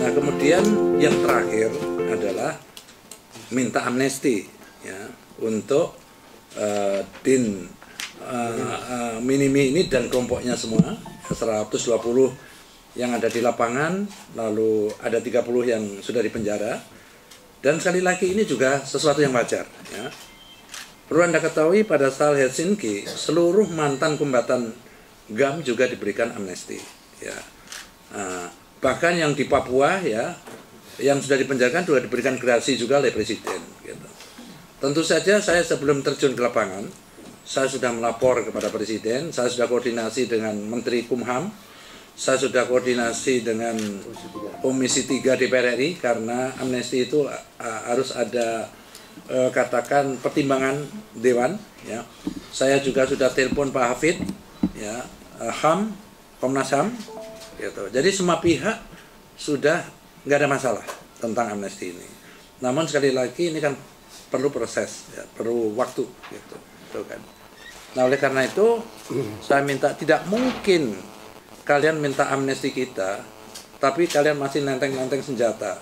Nah, kemudian yang terakhir adalah minta amnesti ya untuk Din Minimi ini dan kelompoknya semua 120 yang ada di lapangan, lalu ada 30 yang sudah dipenjara. Dan sekali lagi ini juga sesuatu yang wajar ya. Perlu Anda ketahui pada saat Helsinki seluruh mantan kombatan GAM juga diberikan amnesti ya. Bahkan yang di Papua ya yang sudah dipenjarakan juga diberikan gerasi juga oleh Presiden gitu. Tentu saja saya sebelum terjun ke lapangan saya sudah melapor kepada Presiden, saya sudah koordinasi dengan Menteri Kumham, saya sudah koordinasi dengan Komisi 3 DPR RI karena amnesti itu harus ada katakan pertimbangan Dewan ya. Saya juga sudah telepon Pak Hafid ya, HAM, Komnas HAM gitu. Jadi semua pihak sudah nggak ada masalah tentang amnesti ini. Namun sekali lagi ini kan perlu proses ya, perlu waktu gitu kan. Nah, oleh karena itu saya minta, tidak mungkin kalian minta amnesti kita tapi kalian masih nenteng-nenteng senjata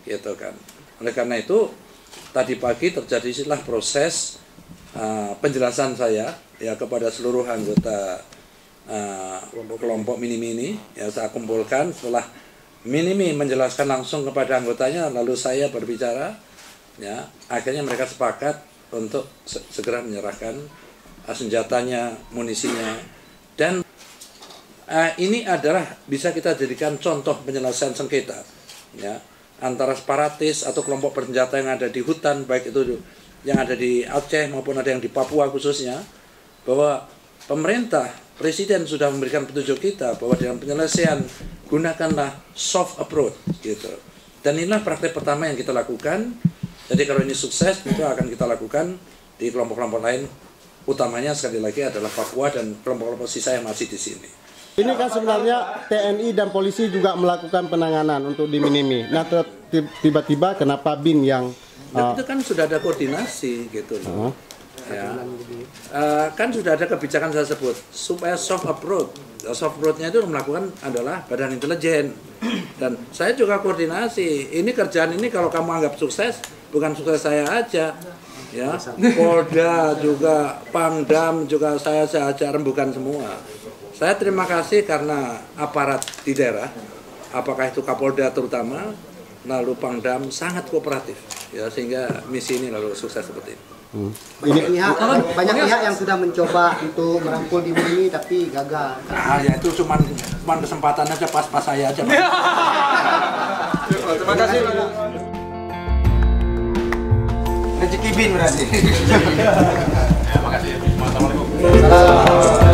gitu kan. Oleh karena itu tadi pagi terjadilah proses penjelasan saya ya kepada seluruh anggota kelompok Minimi ya. Saya kumpulkan setelah Minimi menjelaskan langsung kepada anggotanya, lalu saya berbicara ya, akhirnya mereka sepakat untuk segera menyerahkan senjatanya, munisinya. Dan ini adalah bisa kita jadikan contoh penyelesaian sengketa ya, antara separatis atau kelompok bersenjata yang ada di hutan, baik itu yang ada di Aceh maupun ada yang di Papua khususnya, bahwa pemerintah, Presiden sudah memberikan petunjuk kita bahwa dalam penyelesaian gunakanlah soft approach gitu. Dan inilah praktek pertama yang kita lakukan. Jadi kalau ini sukses itu akan kita lakukan di kelompok-kelompok lain, utamanya sekali lagi adalah Papua dan kelompok-kelompok sisa yang masih di sini. Ini kan sebenarnya TNI dan polisi juga melakukan penanganan untuk di Minimi. Nah, tiba-tiba kenapa BIN yang itu kan sudah ada koordinasi gitu loh. Ya. Kan sudah ada kebijakan saya sebut supaya soft approach. Soft approach-nya itu melakukan adalah Badan Intelijen. Dan saya juga koordinasi. Ini kerjaan ini kalau kamu anggap sukses, bukan sukses saya aja. Ya, Polda juga, Pangdam juga saya ajak rembukan semua. Saya terima kasih karena aparat di daerah, apakah itu Kapolda terutama, lalu Pangdam sangat kooperatif, ya sehingga misi ini lalu sukses seperti ini. Banyak pihak yang sudah mencoba untuk merangkul di Minimi tapi gagal. Nah, ya itu cuma kesempatan aja, pas-pas saya aja. Terima kasih. Rezeki BIN berarti. Terima kasih. Assalamualaikum.